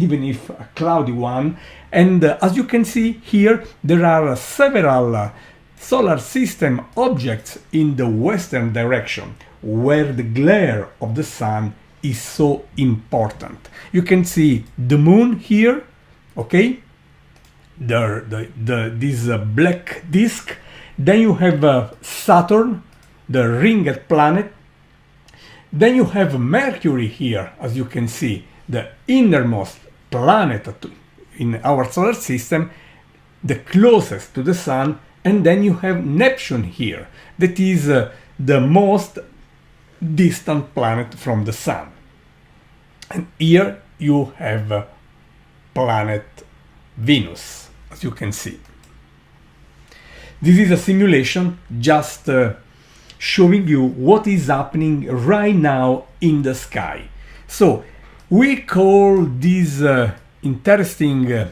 even if a cloudy one. And as you can see here, there are several solar system objects in the western direction, where the glare of the sun is so important. You can see the moon here, okay? This black disk. Then you have Saturn, the ringed planet. Then you have Mercury here, as you can see, the innermost planet in our solar system, the closest to the sun. And then you have Neptune here, that is the most distant planet from the sun. And here you have planet Venus, as you can see. This is a simulation just showing you what is happening right now in the sky. So we call this interesting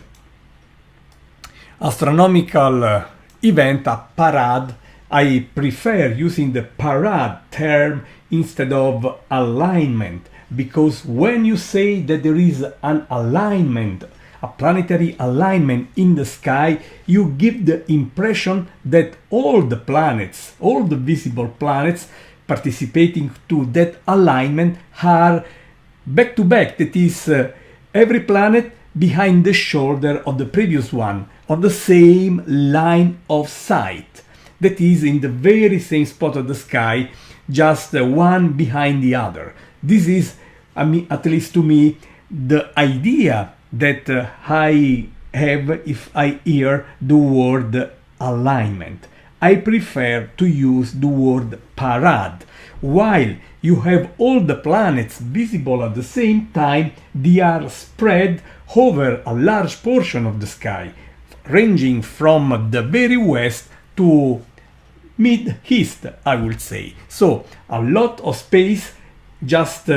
astronomical event a parade. I prefer using the parade term instead of alignment, because when you say that there is an alignment, a planetary alignment in the sky, you give the impression that all the planets, all the visible planets participating to that alignment are back to back. That is, every planet behind the shoulder of the previous one, on the same line of sight. That is, in the very same spot of the sky, just one behind the other. This is, I mean, at least to me, the idea that I have if I hear the word alignment. I prefer to use the word parade. While you have all the planets visible at the same time, they are spread over a large portion of the sky, ranging from the very west to mid-east, I would say. So a lot of space just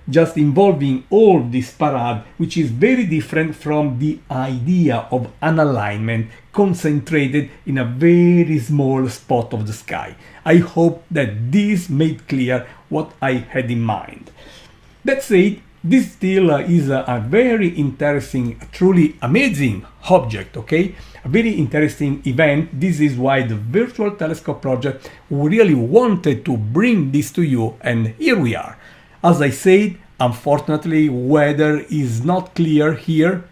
just involving all this parade, which is very different from the idea of an alignment concentrated in a very small spot of the sky. I hope that this made clear what I had in mind. That said, this still is a very interesting, truly amazing object, okay? A very interesting event. This is why the Virtual Telescope Project really wanted to bring this to you, and here we are. As I said, unfortunately, weather is not clear here,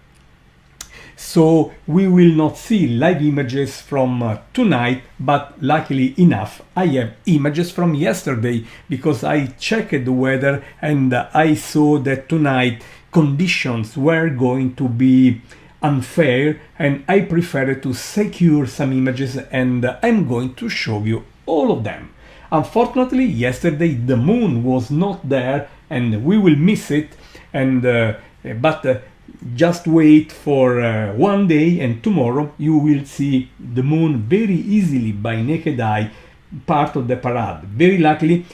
so we will not see live images from tonight, but luckily enough, I have images from yesterday, because I checked the weather and I saw that tonight conditions were going to be unfair, and I preferred to secure some images, and I'm going to show you all of them. Unfortunately, yesterday the moon was not there, and we will miss it, and but just wait for one day, and tomorrow you will see the moon very easily by naked eye, part of the parade. Very luckily,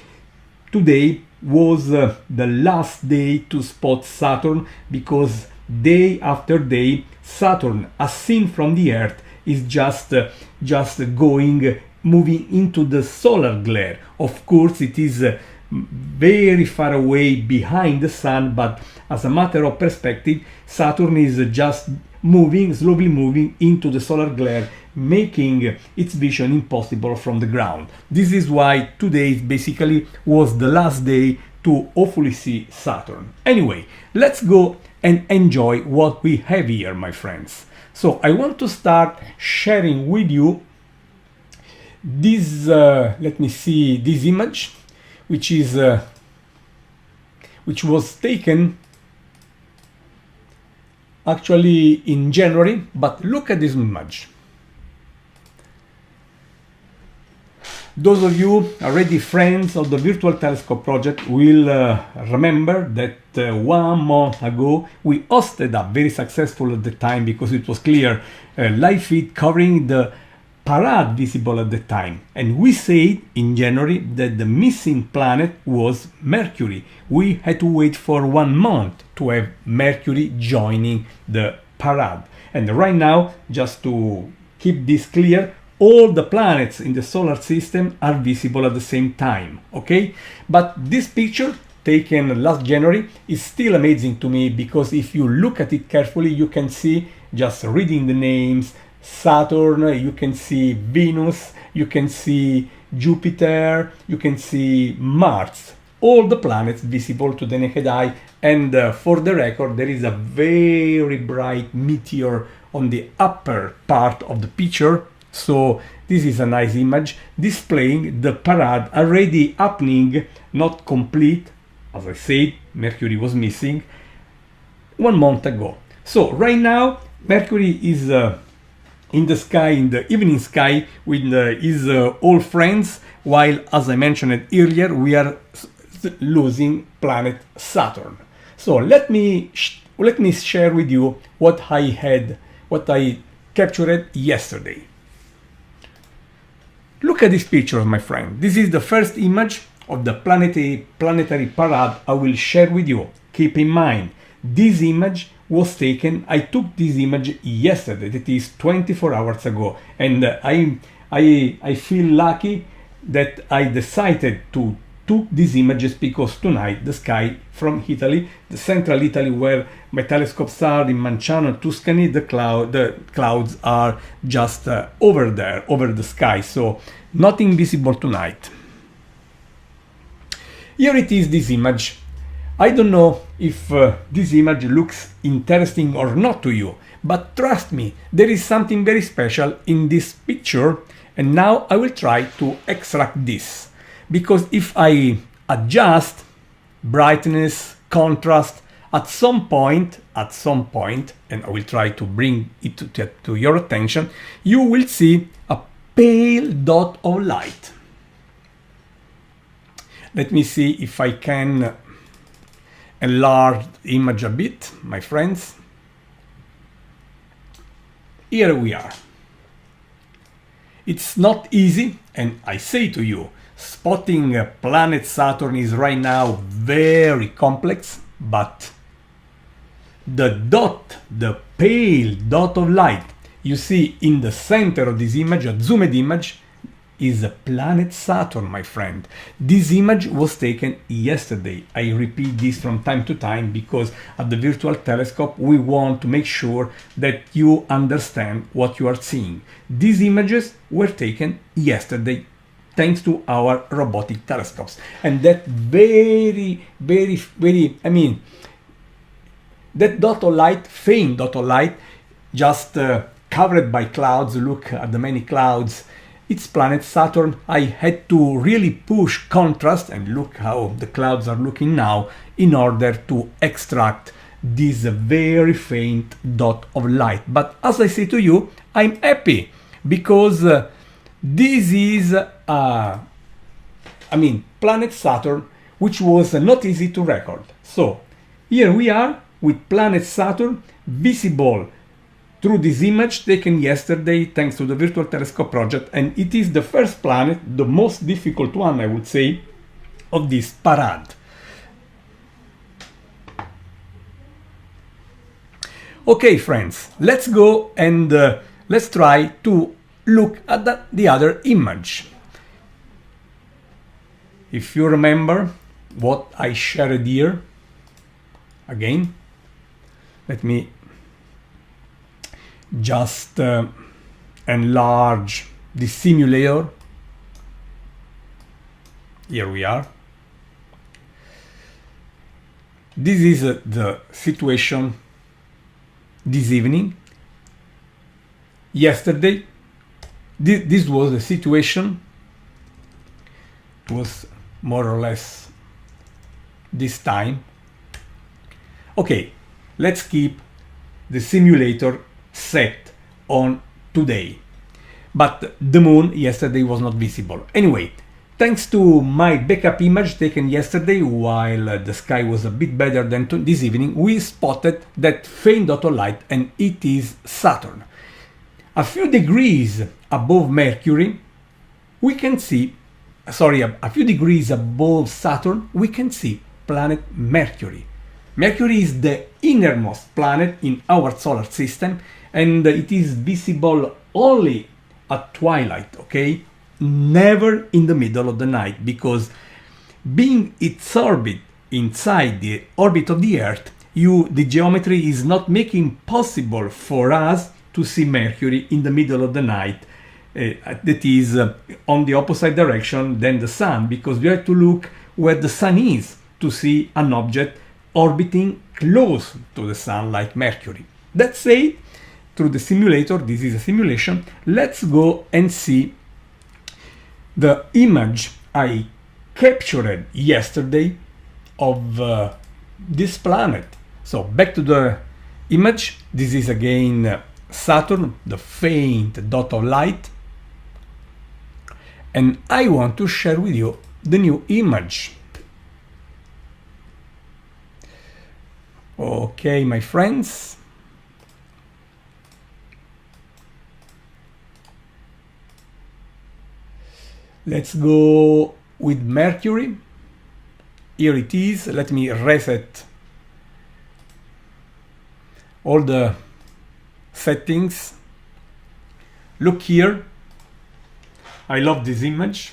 today was the last day to spot Saturn, because day after day Saturn, as seen from the Earth, is just moving into the solar glare. Of course, it is very far away behind the sun, but as a matter of perspective, Saturn is just slowly moving into the solar glare, making its vision impossible from the ground. This is why today basically was the last day to hopefully see Saturn. Anyway, let's go and enjoy what we have here, my friends. So I want to start sharing with you this, let me see, this image, which was taken actually in January, but look at this image. Those of you already friends of the Virtual Telescope Project will remember that 1 month ago we hosted a very successful at the time, because it was clear, live feed covering the parade visible at the time, and we said in January that the missing planet was Mercury. We had to wait for 1 month to have Mercury joining the parade, and right now, just to keep this clear, all the planets in the solar system are visible at the same time, okay? But this picture taken last January is still amazing to me, because if you look at it carefully, you can see, just reading the names, Saturn, you can see Venus, you can see Jupiter, you can see Mars, all the planets visible to the naked eye. And for the record, there is a very bright meteor on the upper part of the picture. So this is a nice image displaying the parade already happening, not complete. As I said, Mercury was missing 1 month ago. So right now, Mercury is in the sky, in the evening sky, with his old friends, while, as I mentioned earlier, we are losing planet Saturn. So let me share with you what I captured yesterday. Look at this picture, my friend. This is the first image of the planetary parade I will share with you. Keep in mind, this image was taken, I took this image yesterday, that is 24 hours ago, and I feel lucky that I decided to took these images because tonight the sky from Italy, the central Italy where my telescopes are in Manciano and Tuscany, the clouds are just over there, over the sky, so nothing visible tonight. Here it is, this image. I don't know if this image looks interesting or not to you, but trust me, there is something very special in this picture, and now I will try to extract this. Because if I adjust brightness, contrast, at some point, and I will try to bring it to your attention, you will see a pale dot of light. Let me see if I can enlarge the image a bit, my friends. Here we are. It's not easy, and I say to you, spotting planet Saturn is right now very complex, but the pale dot of light you see in the center of this image, a zoomed image, is planet Saturn, my friend. This image was taken yesterday. I repeat this from time to time because at the virtual telescope we want to make sure that you understand what you are seeing. These images were taken yesterday thanks to our robotic telescopes, and that that dot of light, faint dot of light, just covered by clouds. Look at the many clouds. It's planet Saturn. I had to really push contrast, and look how the clouds are looking now, in order to extract this very faint dot of light. But as I say to you, I'm happy because this is planet Saturn, which was not easy to record. So here we are with planet Saturn visible through this image taken yesterday thanks to the Virtual Telescope project, and it is the first planet, the most difficult one, I would say, of this parade. Okay, friends, let's go and let's try to look at the other image. If you remember what I shared here, again, let me just enlarge the simulator. Here we are. This is the situation this evening. Yesterday, this was the situation. It was more or less this time. Okay, let's keep the simulator set on today. But the moon yesterday was not visible. Anyway, thanks to my backup image taken yesterday while the sky was a bit better than this evening, we spotted that faint dot of light, and it is Saturn. A few degrees above Mercury, we can see, a few degrees above Saturn, we can see planet Mercury. Mercury is the innermost planet in our solar system, and it is visible only at twilight, okay? Never in the middle of the night, because being its orbit inside the orbit of the Earth, the geometry is not making possible for us to see Mercury in the middle of the night, that is on the opposite direction than the Sun, because we have to look where the Sun is to see an object orbiting close to the Sun like Mercury. That said, through the simulator, this is a simulation, let's go and see the image I captured yesterday of this planet. So back to the image. This is again Saturn, the faint dot of light, and I want to share with you the new image. Okay, my friends. Let's go with Mercury. Here it is. Let me reset all the settings. Look here. I love this image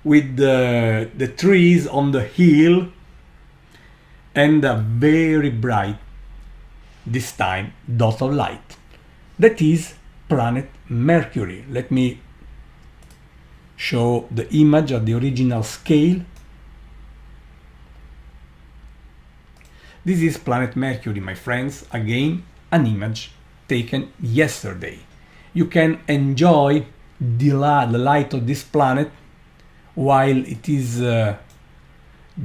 with the trees on the hill and a very bright, this time, dot of light. That is planet Mercury. Let me show the image at the original scale. This is planet Mercury, my friends. Again, an image taken yesterday. You can enjoy the light of this planet while it is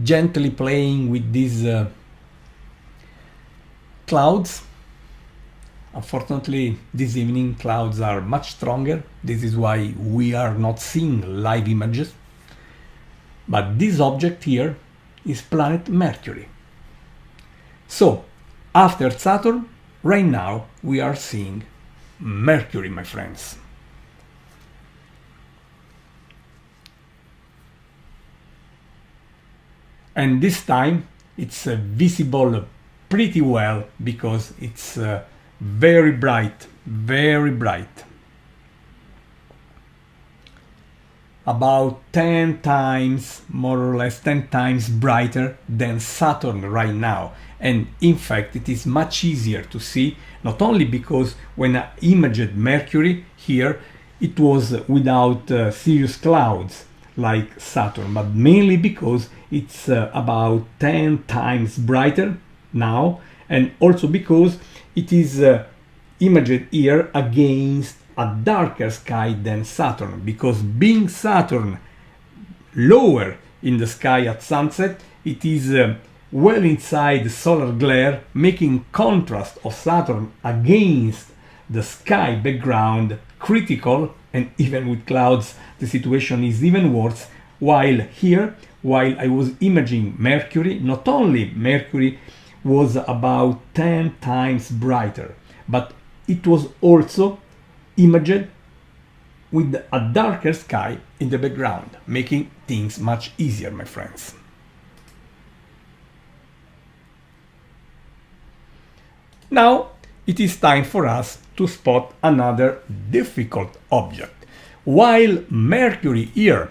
gently playing with these clouds. Unfortunately, this evening clouds are much stronger. This is why we are not seeing live images. But this object here is planet Mercury. So, after Saturn, right now we are seeing Mercury, my friends. And this time it's visible pretty well because it's very bright, very bright. About 10 times, more or less 10 times brighter than Saturn right now. And in fact, it is much easier to see, not only because when I imaged Mercury here, it was without serious clouds like Saturn, but mainly because it's about 10 times brighter now, and also because it is imaged here against a darker sky than Saturn, because being Saturn lower in the sky at sunset, it is well inside the solar glare, making contrast of Saturn against the sky background critical, and even with clouds the situation is even worse. While here, while I was imaging Mercury, not only Mercury was about 10 times brighter, but it was also imaged with a darker sky in the background, making things much easier, my friends. Now it is time for us to spot another difficult object. While Mercury here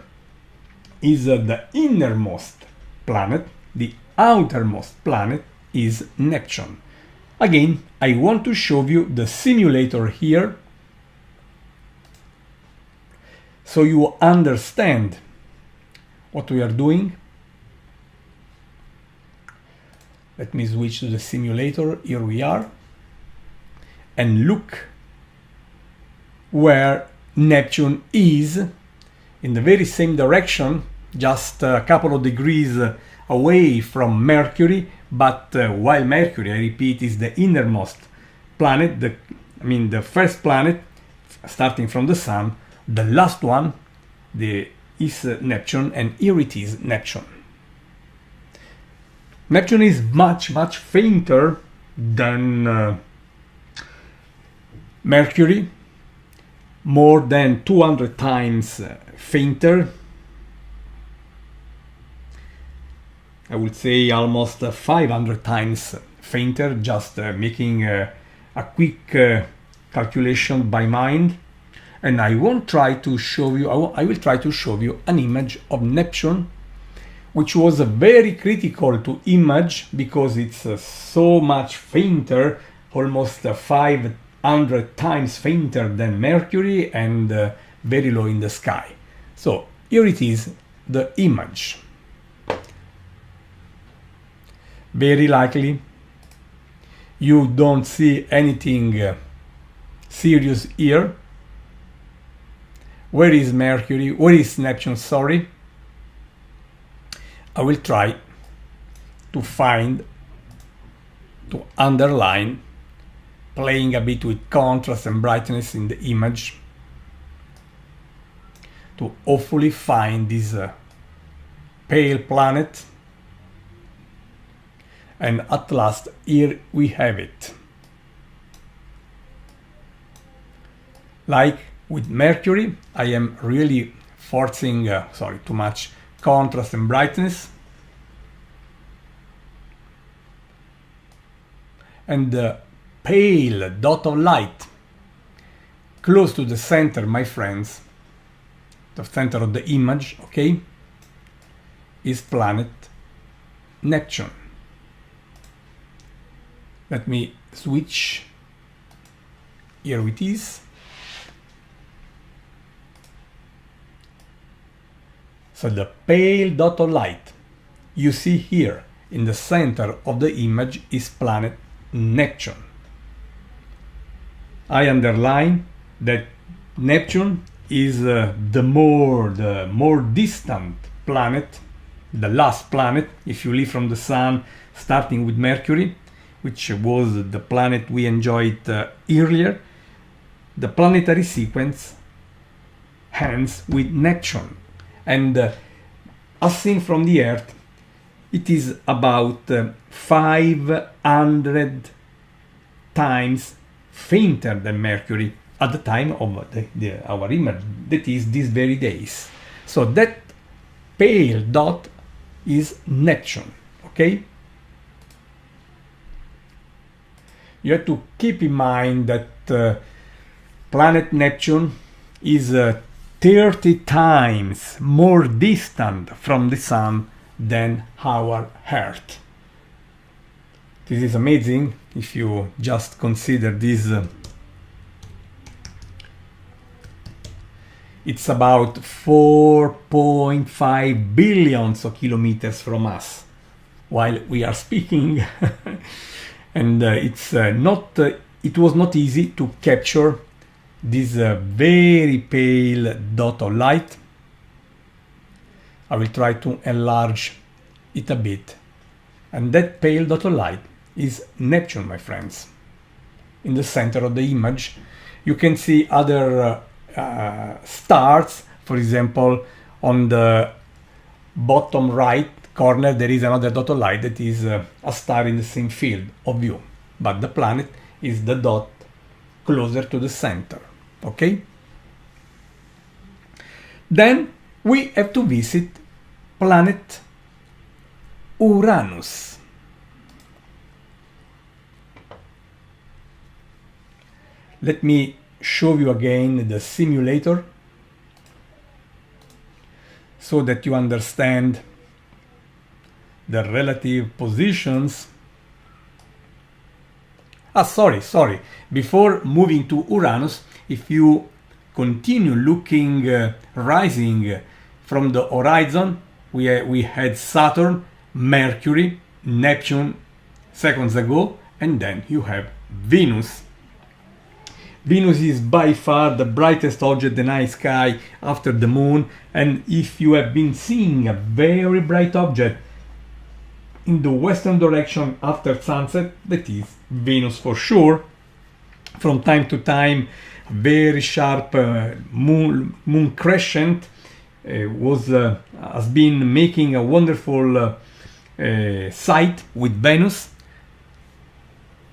is the innermost planet, the outermost planet is Neptune. Again, I want to show you the simulator here so you understand what we are doing. Let me switch to the simulator. Here we are. And look where Neptune is, in the very same direction, just a couple of degrees away from Mercury. But while Mercury, I repeat, is the innermost planet, the first planet starting from the Sun, the last one is Neptune, and here it is, Neptune. Neptune is much, much fainter than Mercury, more than 200 times fainter. I would say almost 500 times fainter, just making a quick calculation by mind. And I will try to show you an image of Neptune which was very critical to image because it's so much fainter, almost 500 times fainter than Mercury, and very low in the sky. So here it is, the image. Very likely you don't see anything serious here. Where is Mercury? Where is Neptune? Sorry. I will try to find, to underline, playing a bit with contrast and brightness in the image, to hopefully find this pale planet. And at last, here we have it. Like with Mercury, I am really forcing, too much contrast and brightness. And the pale dot of light close to the center, my friends, the center of the image, okay, is planet Neptune. Let me switch. Here it is. So the pale dot of light you see here in the center of the image is planet Neptune. I underline that Neptune is the more distant planet, the last planet if you live from the Sun, starting with Mercury, which was the planet we enjoyed earlier. The planetary sequence ends with Neptune, and as seen from the Earth, it is about 500 times fainter than Mercury at the time of our image, that is these very days. So that pale dot is Neptune, okay? You have to keep in mind that planet Neptune is 30 times more distant from the Sun than our Earth. This is amazing if you just consider this. It's about 4.5 billions of kilometers from us while we are speaking. And it was not easy to capture this very pale dot of light. I will try to enlarge it a bit. And that pale dot of light is Neptune, my friends. In the center of the image, you can see other stars. For example, on the bottom right corner, there is another dot of light that is a star in the same field of view. But the planet is the dot closer to the center. Okay? Then we have to visit planet Uranus. Let me show you again the simulator so that you understand the relative positions. Sorry. Before moving to Uranus, if you continue looking rising from the horizon, we had Saturn, Mercury, Neptune seconds ago, and then you have Venus. Venus is by far the brightest object in the night sky after the Moon, and if you have been seeing a very bright object in the western direction after sunset, that is Venus for sure. From time to time, very sharp moon crescent has been making a wonderful sight with Venus,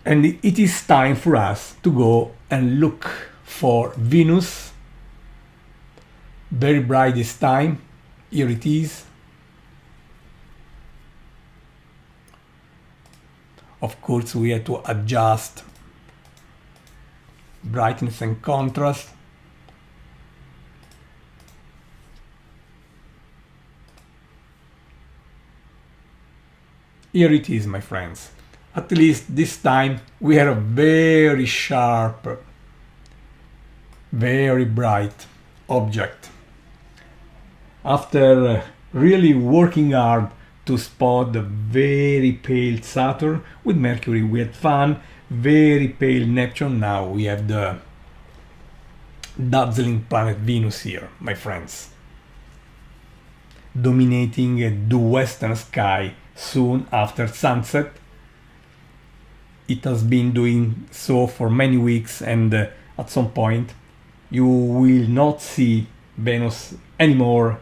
and it is time for us to go and look for Venus. Very bright this time. Here it is. Of course, we have to adjust brightness and contrast. here it is, my friends. At least this time we have a very sharp, very bright object. After really working hard to spot the very pale Saturn, with Mercury we had fun, very pale Neptune, now we have the dazzling planet Venus here, my friends, dominating the western sky soon after sunset. It has been doing so for many weeks, and at some point you will not see Venus anymore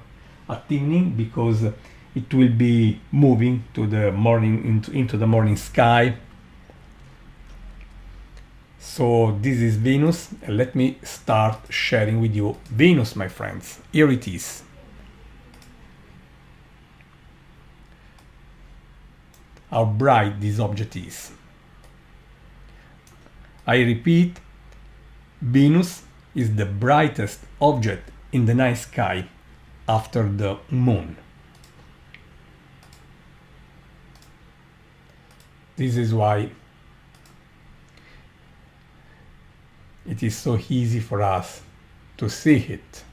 at evening, because it will be moving to the morning, into the morning sky. So this is Venus, and let me start sharing with you Venus, my friends. Here it is. How bright this object is. I repeat, Venus is the brightest object in the night sky after the moon. This is why it is so easy for us to see it.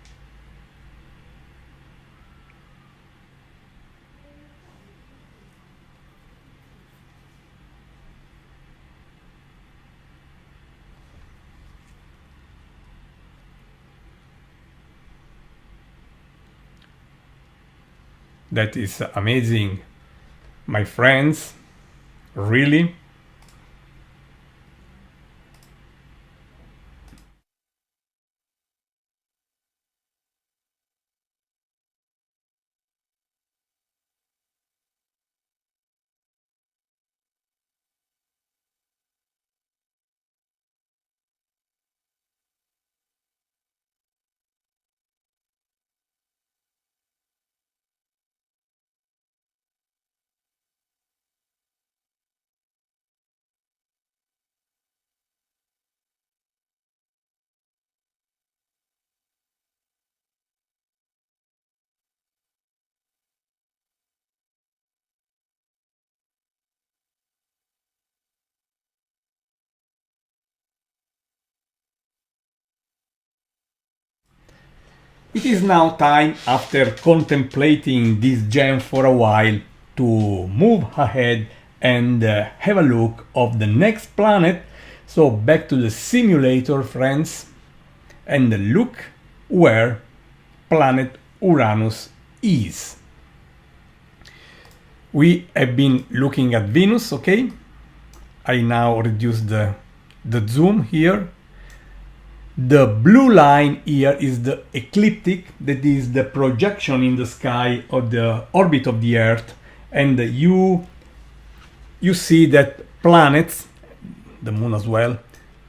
That is amazing, my friends, really. It is now time, after contemplating this gem for a while, to move ahead and have a look of the next planet. So back to the simulator, friends, and look where planet Uranus is. We have been looking at Venus, okay? I now reduce the zoom here. The blue line here is the ecliptic, that is the projection in the sky of the orbit of the Earth, and you see that planets, the moon as well,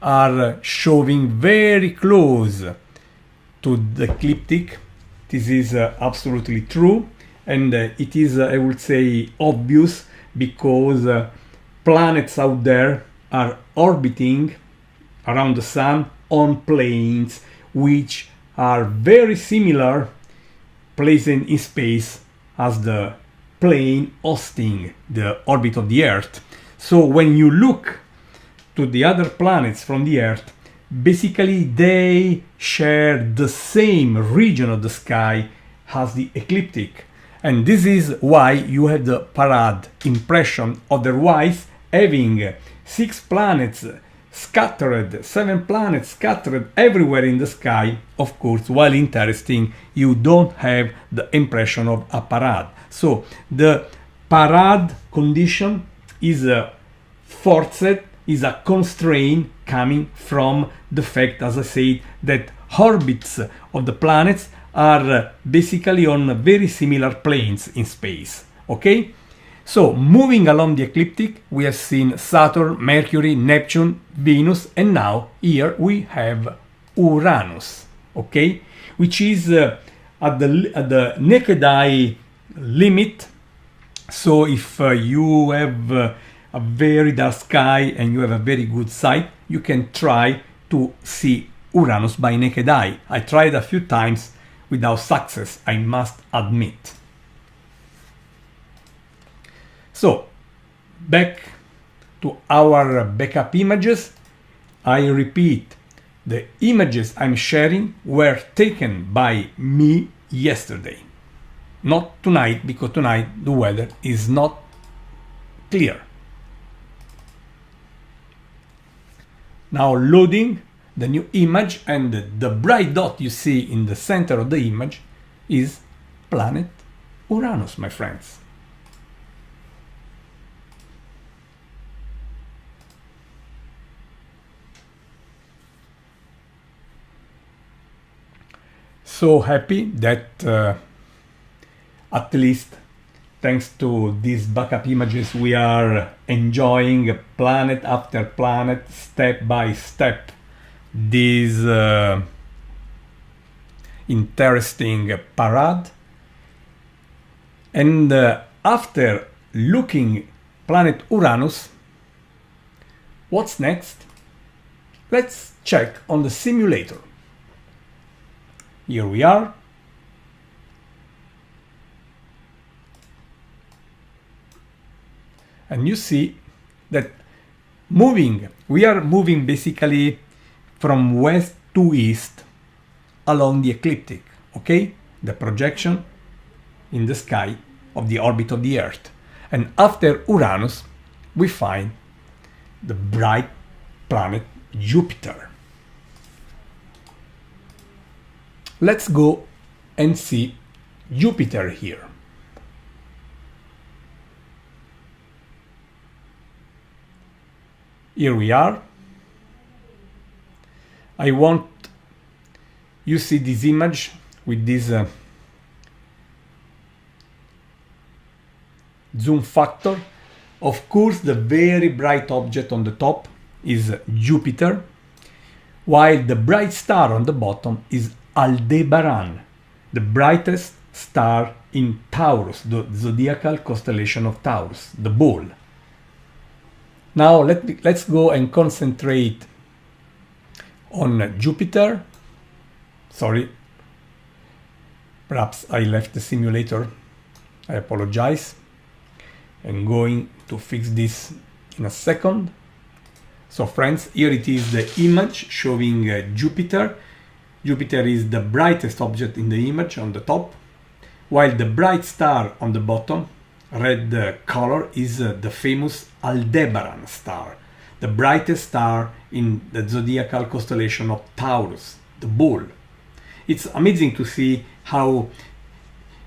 are showing very close to the ecliptic. This is absolutely true, and it is, I would say, obvious, because planets out there are orbiting around the sun on planes which are very similar, placed in space, as the plane hosting the orbit of the Earth. So when you look to the other planets from the Earth, basically they share the same region of the sky as the ecliptic, and this is why you have the parade impression. Otherwise, having 6 planets scattered, 7 planets scattered everywhere in the sky, of course, while interesting, you don't have the impression of a parade. So the parade condition is forced, is a constraint coming from the fact, as I said, that orbits of the planets are basically on very similar planes in space. Okay? So, moving along the ecliptic, we have seen Saturn, Mercury, Neptune, Venus, and now here we have Uranus, okay? Which is at the naked eye limit. So, if you have a very dark sky and you have a very good sight, you can try to see Uranus by naked eye. I tried a few times without success, I must admit. So, back to our backup images. I repeat, the images I'm sharing were taken by me yesterday, not tonight, because tonight the weather is not clear. Now loading the new image, and the bright dot you see in the center of the image is planet Uranus, my friends. So happy that at least thanks to these backup images we are enjoying planet after planet, step by step, this interesting parade. And after looking planet Uranus, what's next? Let's check on the simulator. Here we are. And you see that we are moving basically from west to east along the ecliptic, okay? The projection in the sky of the orbit of the Earth. And after Uranus, we find the bright planet Jupiter. Let's go and see Jupiter here. Here we are. I want you see this image with this zoom factor. Of course, the very bright object on the top is Jupiter, while the bright star on the bottom is Aldebaran, the brightest star in Taurus, the zodiacal constellation of Taurus, the bull. Now let's go and concentrate on Jupiter. Sorry, perhaps I left the simulator. I apologize. I'm going to fix this in a second. So friends, here it is, the image showing Jupiter. Jupiter is the brightest object in the image on the top, while the bright star on the bottom, red color, is the famous Aldebaran star, the brightest star in the zodiacal constellation of Taurus, the bull. It's amazing to see how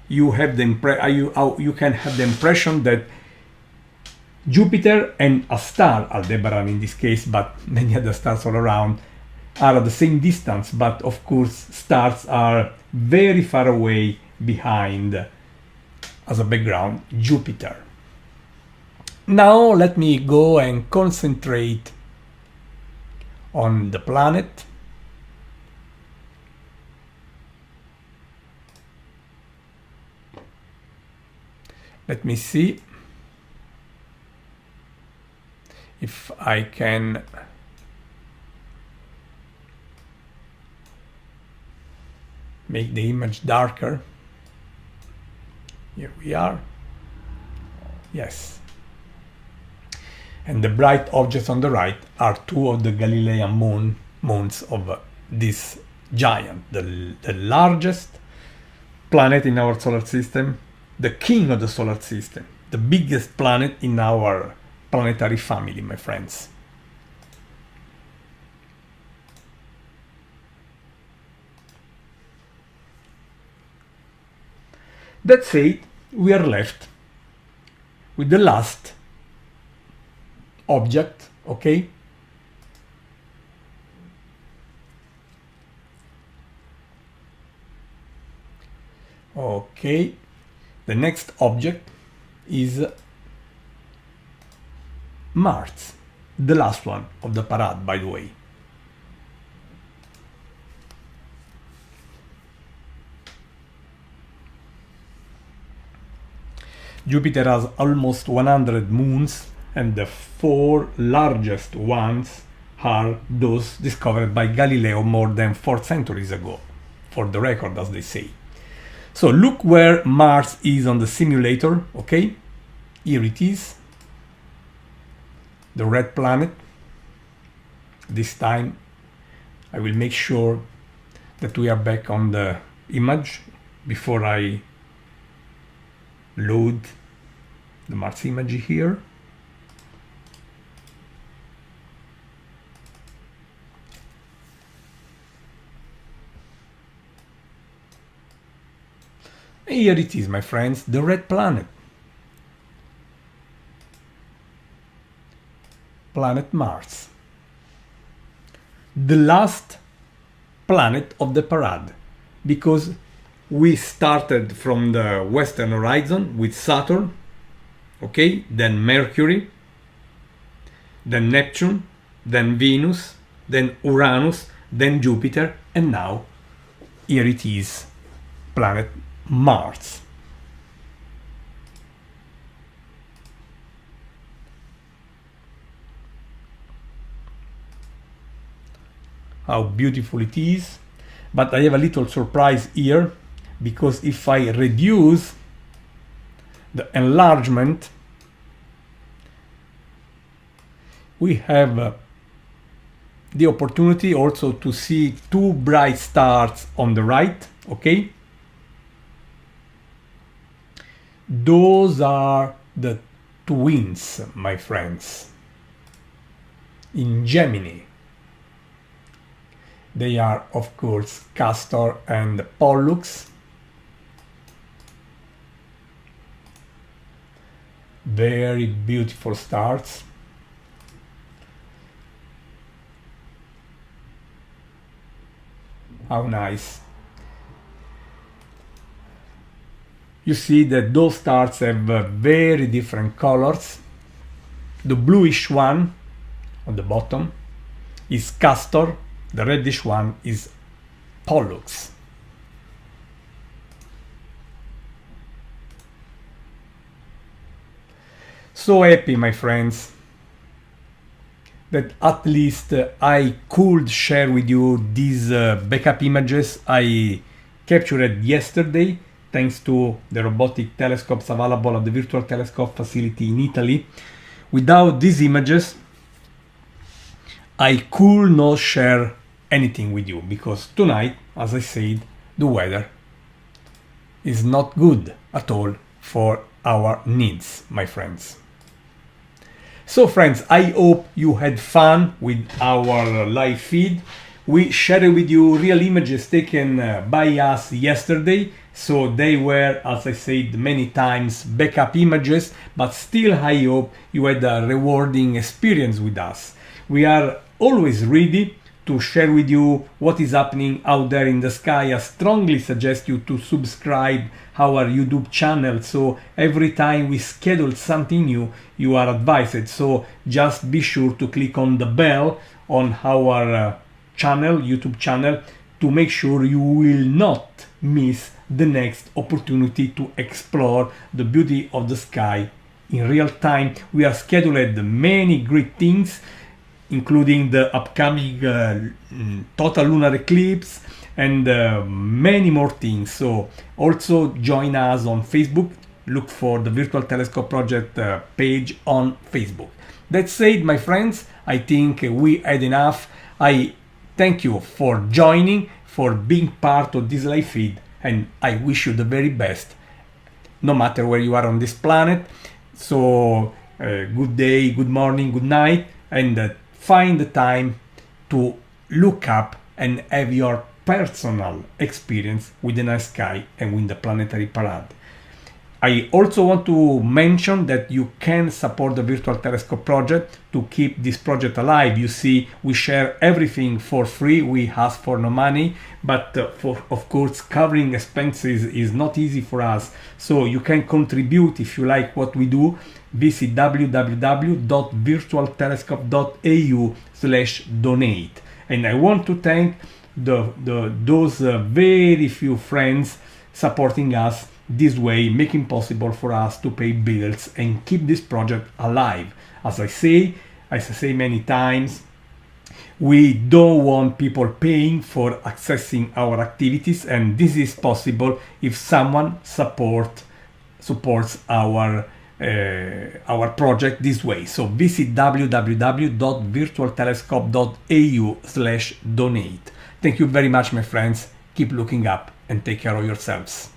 you have how you can have the impression that Jupiter and a star, Aldebaran in this case, but many other stars all around, are at the same distance, but of course stars are very far away behind as a background Jupiter. Now let me go and concentrate on the planet. Let me see if I can make the image darker. Here we are. Yes. And the bright objects on the right are two of the Galilean moons of this giant, the largest planet in our solar system, the king of the solar system, the biggest planet in our planetary family, my friends. That said, we are left with the last object, okay? Okay, the next object is Mars, the last one of the parade, by the way. Jupiter has almost 100 moons, and the four largest ones are those discovered by Galileo more than 4 centuries ago, for the record, as they say. So look where Mars is on the simulator, okay? Here it is. the red planet. This time I will make sure that we are back on the image before I load the Mars image here. Here it is, my friends, the red planet. Planet Mars. The last planet of the parade, because we started from the western horizon with Saturn, okay, then Mercury, then Neptune, then Venus, then Uranus, then Jupiter, and now here it is, planet Mars. How beautiful it is. But I have a little surprise here, because if I reduce the enlargement, we have the opportunity also to see two bright stars on the right, okay? Those are the twins, my friends, in Gemini. They are, of course, Castor and Pollux. Very beautiful stars. How nice. You see that those stars have very different colors. The bluish one on the bottom is Castor. The reddish one is Pollux. So happy, my friends, that at least I could share with you these backup images I captured yesterday, thanks to the robotic telescopes available at the Virtual Telescope facility in Italy. Without these images, I could not share anything with you, because tonight, as I said, the weather is not good at all for our needs, my friends. So friends, I hope you had fun with our live feed. We shared with you real images taken by us yesterday, so they were, as I said many times, backup images, but still I hope you had a rewarding experience with us. We are always ready to share with you what is happening out there in the sky. I strongly suggest you to subscribe our YouTube channel, so every time we schedule something new, you are advised. So just be sure to click on the bell on our channel, YouTube channel, to make sure you will not miss the next opportunity to explore the beauty of the sky in real time. We are scheduled many great things, including the upcoming total lunar eclipse and many more things. So also join us on Facebook. Look for the Virtual Telescope Project page on Facebook. That said, my friends, I think we had enough. I thank you for joining, for being part of this live feed, and I wish you the very best, no matter where you are on this planet. So good day, good morning, good night, and find the time to look up and have your personal experience with the night sky and with the planetary parade. I also want to mention that you can support the Virtual Telescope Project to keep this project alive. You see, we share everything for free. We ask for no money, but of course, covering expenses is not easy for us. So you can contribute if you like what we do. Visit www.virtualtelescope.eu/donate. And I want to thank those very few friends supporting us this way, making possible for us to pay bills and keep this project alive. As I say many times, we don't want people paying for accessing our activities, and this is possible if someone supports our our project this way. So visit www.virtualtelescope.au/donate. Thank you very much, my friends. Keep looking up and take care of yourselves.